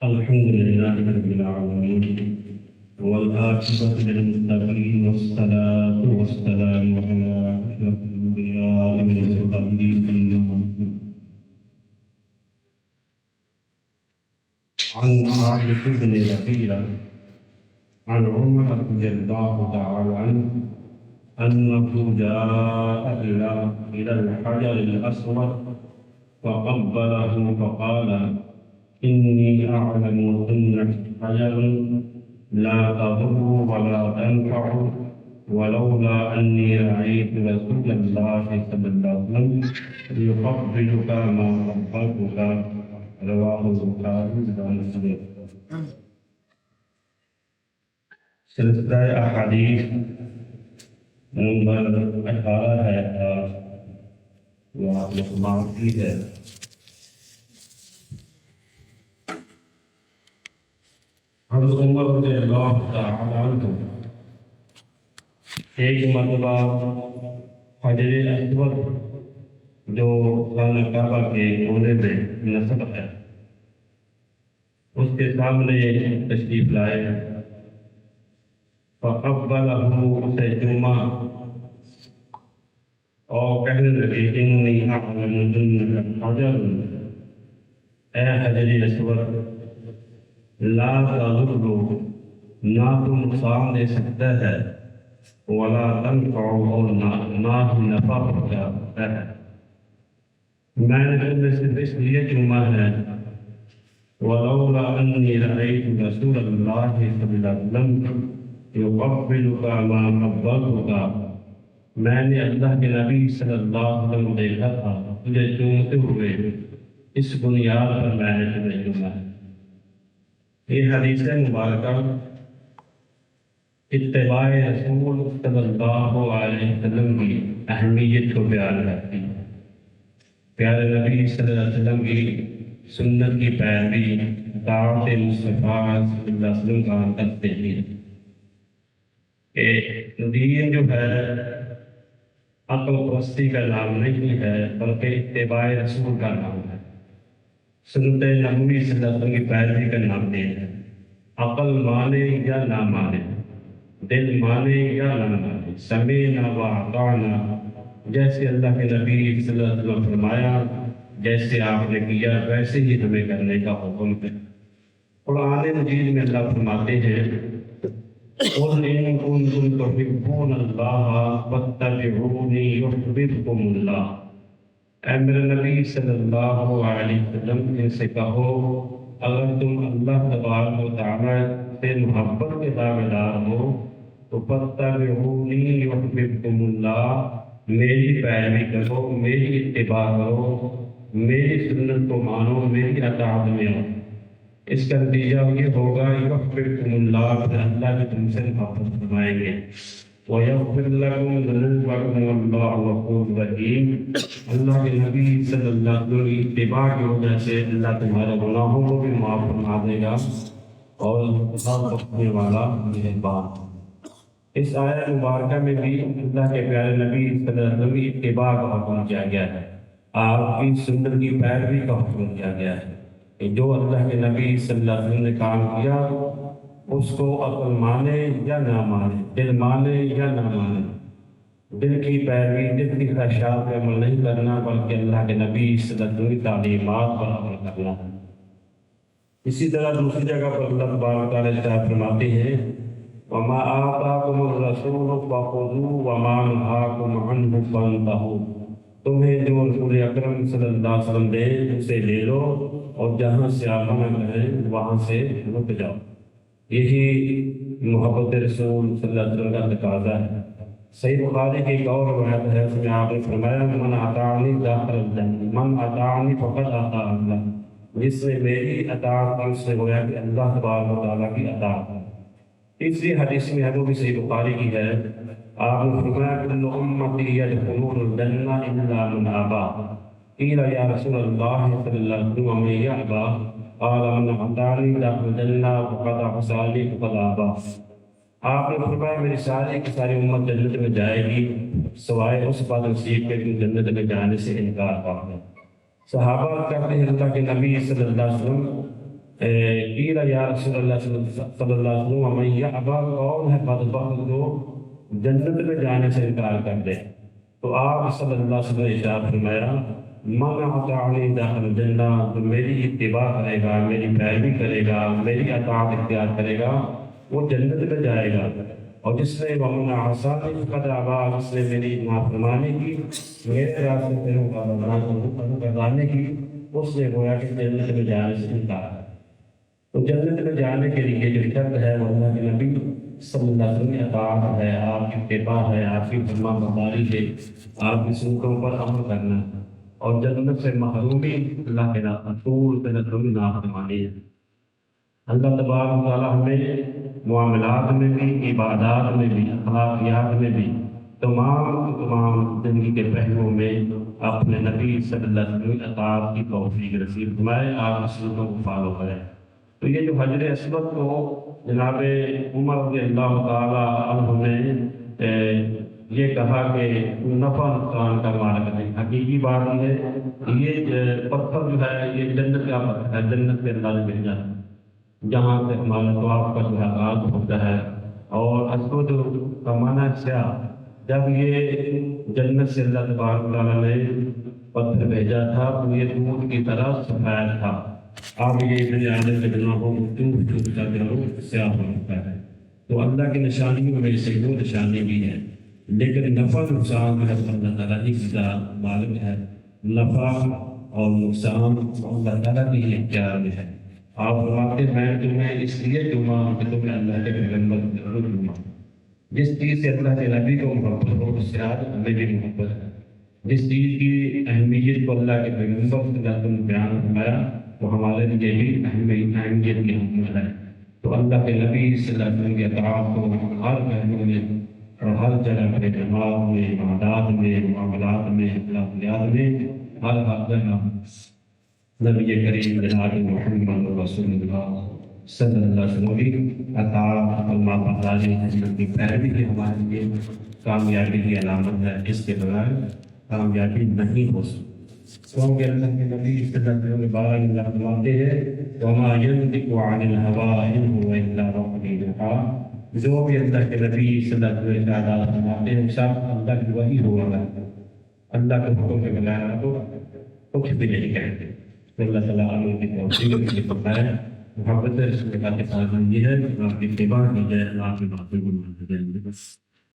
الحمد لله رب العالمين والعاقبة للمتقين والصلاة والسلام على أشرف الأنبياء والمرسلين عن عائشة بن ربيعة عن عمر رضي الله تعالى عنه أنه جاء إلى الحجر الأسود فقبله فقال إني أعلم أنك حجر لا تضر ولا تنفع ولولا أني رأيت رسول الله صلى الله عليه وسلم يقبلك ما قبلتك رواه البخاري ومسلم. سلسلہ احادیث نمبر 18 ہے جو آپ نے سماعت کی ہے. حضرت عمر رضی اللہ تعالی عنہ ایک مرتبہ حجر اسود جو خانہ کعبہ کے کونے میں نصب ہے اس کے سامنے تشریف لائے فقبلہ اسے چوما اور کہنے لگے انی اعلم انک حجر اے حجر اسود لا تضر نہ تو نقصان دے سکتا ہے ولا تنفع اور نہ ہی نفع پہنچاتا ہے. میں نے تمہیں صرف اس لیے چوما ہے ولولا انی رأیت رسول اللہ صلی اللہ علیہ وسلم یقبلک ما قبلتک میں نے اللہ کے نبی صلی اللہ علیہ وسلم دیکھا تھا تجھے چومتے ہوئے اس بنیاد پر میں نے تمہیں چوما ہے. یہ حدیث مبارکہ اتباع رسول صلی اللہ علیہ وسلم کی اہمیت کو بیان کرتی ہے. پیارے نبی صلی اللہ علیہ وسلم کی سنت کی پیروی دعوت مصطفیٰ صلی اللہ علیہ وسلم کا کرتے ہیں کہ دین جو ہے عقل پرستی کا نام نہیں ہے بلکہ اتباع رسول کا نام ہے. سنت نبوی صلی اللہ علیہ وسلم کی پیروی کا نام دین ہے. عقل مانے یا نہ مانے، دل مانے یا نہ مانے، سمعنا واطعنا جیسے اللہ کے نبی صلی اللہ علیہ وسلم فرمایا جیسے آپ نے کیا ویسے ہی ہمیں کرنے کا حکم ہے. قرآن مجید میں اللہ فرماتے ہیں قُلْ إِن كُنتُمْ تُحِبُّونَ اللَّهَ فَاتَّبِعُونِي يُحْبِبْكُمُ اللَّهُ. اے میرے نبی صلی اللہ علیہ وسلم ان سے کہو اگر تم اللہ تبارک و تعالیٰ سے محبت کے دعوے دار ہو تو فَاتَّبِعُونِي يُحْبِبْكُمُ اللَّهُ میری پیروی کرو، میری اتباع کرو، میری سنت کو مانو، میری اطاعت میں آؤ. اس کا نتیجہ یہ ہوگا یحببکم اللہ پھر اللہ بھی تم سے محبت فرمائیں گے. وَيَغْفِرْ لَكُمْ ذُنُوبَكُمْ وَاللَّهُ غَفُورٌ رَحِيمٌ. اللہ کے نبی صلی اللہ علیہ وسلم کی اتباع کی وجہ سے اللہ تمہارے گناہوں کو بھی معاف فرما دے گا اور سب بخشنے والا مہربان. اس آیت مبارکہ میں بھی اللہ کے پیارے نبی صلی اللہ علیہ وسلم کی اتباع کا حکم کیا گیا ہے. آپ کی سنت کی پیروی کا حکم کیا گیا ہے کہ جو اللہ کے نبی صلی اللہ علیہ وسلم نے کام کیا اس کو عقل مانے یا نہ مانے، دل مانے یا نہ مانے. دل کی پیروی، دل کی خواہشات پہ عمل نہیں کرنا بلکہ اللہ کے نبی صلی اللہ علیہ وسلم کی تعلیمات پر عمل کرنا ہے. اسی طرح دوسری جگہ پر اللہ تبارک و تعالیٰ فرماتے ہیں وَمَا آتَاكُمُ الرَّسُولُ فَخُذُوهُ وَمَا نَهَاكُمْ عَنْهُ فَانْتَهُوا. تمہیں جو رسول اکرم صلی اللہ علیہ وسلم دے اسے لے لو اور جہاں سے آپ نہ کریں وہاں سے رک جاؤ. یہی محبت رسول صلی اللہ علیہ وسلم کا تقاضا ہے. صحیح بخاری کی ایک اور روایت ہے اس میں آپ نے فرمایا من اطاعنی دخل الجنہ من اطاعنی فقد اطاع اللہ. جس نے میری اطاعت کی اس سے گویا کہ اللہ تبارک و تعالیٰ کی اطاعت ہے. تیسری حدیث میں ہے وہ بھی صحیح بخاری کی ہے. آپ نے فرمایا کل امتی یدخلون الجنہ الا من ابا. قیل یا رسول اللہ صلی اللہ علیہ وسلم ومن یأبا قال من اطاعنی دخل الجنہ فقد عصانی فقد ابا. آپ نے فرمایا میری ساری کی ساری امت جنت میں جائے گی سوائے اس بات نصیب کے کہ جنت میں جانے سے انکار کرتے ہیں. صحابہ کہتے ہیں اللہ کے نبی صلی اللہ علیہ وسلم قیل یا رسول اللہ صلی اللہ علیہ وسلم ومن یأبا، کون ہے بدبخت جو جنت میں جانے سے انکار کر دے؟ تو آپ صلی اللہ علیہ وسلم نے ارشاد فرمایا من اطاعنی دخل الجنہ، جو میری اتباع کرے گا، میری پیروی کرے گا، میری اطاعت اختیار کرے گا وہ جنت میں جائے گا، اور جس نے ومن عصانی فقد ابا، جس نے میری نافرمانی کی، میرے راستے پہ گزارنے کی، اس نے گویا کہ جنت میں جانے سے انکار ہے۔ تو جنت میں جانے کے لیے جو شرط ہے وہ اللہ کے نبی صلی اللہ علیہ وسلم کی اطاعت ہے، آپ کی اتباع ہے، آپ کی فرما برداری ہے، آپ کی سنتوں پر عمل کرنا ہے، اور جنت سے محرومی اللہ کے رسول کے نافرمانی ہے۔ اللہ تبارک و تعالیٰ ہمیں معاملات میں بھی، عبادات میں بھی، اخلاقیات میں بھی، تمام زندگی کے پہلوؤں میں اپنے نبی صلی اللہ علیہ وسلم کی اطاعت کی توفیق نصیب فرمائے، آپ کی سنتوں کو فالو کریں۔ تو یہ جو حجر اسود کو جناب عمر رضی اللہ تعالیٰ عنہ نے یہ کہا کہ نفع نقصان کا مالک نہیں، حقیقی بات یہ ہے یہ پتھر جو ہے یہ جنت کا پتھر ہے، جنت کے انداز مل جاتا ہے، جہاں سے ہمارا طواف کا جو ہے آغاز ہوتا ہے، اور اسود کا معنی سیاہ، جب یہ جنت سے اللہ تبارک و تعالیٰ نے پتھر بھیجا تھا تو یہ دودھ کی طرح سفید تھا، اب یہ بنیادی کے گناہوں کو چوب کا گروہ سیاہ ہو چکا ہے۔ تو اللہ کی نشانیوں میں سے وہ نشانی بھی ہے، لیکن نفع نقصان جو ہے اللہ تعالیٰ ہی کی مالک ہے، نفع اور نقصان اللہ تعالیٰ کی اختیار میں ہے۔ آپ فرماتے میں تمہیں اس لیے چنا کہ تمہیں اللہ کے پیغمبر کی ضرورت چنا، جس چیز سے اللہ کے نبی کو محبت ہو اس سے آج ہمیں بھی محبت ہے، جس چیز کی اہمیت کو اللہ کے پیغمبر صلی اللہ علیہ وسلم نے بیان فرمایا وہ ہمارے لیے بھی اہمیت کی حکمت ہے۔ تو اللہ کے نبی صلی اللہ علیہ وسلم کی اطاعت کو ہر پہلو میں اور ہر جگہ کے جماعت میں، عبادات میں، معاملات میں، اخلاقیات میں، ہر جگہ نبی کریم جناب محمد رسول اللہ صلی اللہ علیہ وسلم کی اطاعت اور مابرداری کی پیروی کی ہمارے لیے کامیابی کی علامت ہے، اس کے بغیر کامیابی نہیں ہو سکتی۔ کیونکہ اللہ کے نبی صلی اللہ علیہ وسلم کے بارے میں فرماتے ہیں وما ينطق عن الهوى ان هو الا وحی یوحی، جو بھی اللہ کے نبی صلی اللہ علیہ وسلم کا فرماتے ہیں سب اللہ کی وحی ہوا ہے، اللہ کے حکم کے بغیر تو کچھ بھی نہیں کہتے۔ اللہ تعالیٰ علیہ کی توفیق کی فرمائے، محبت رسول اللہ کے ساتھ یہ ہے کہ آپ کی اتباع کی جائے، اللہ کی باتوں کو مان جائے۔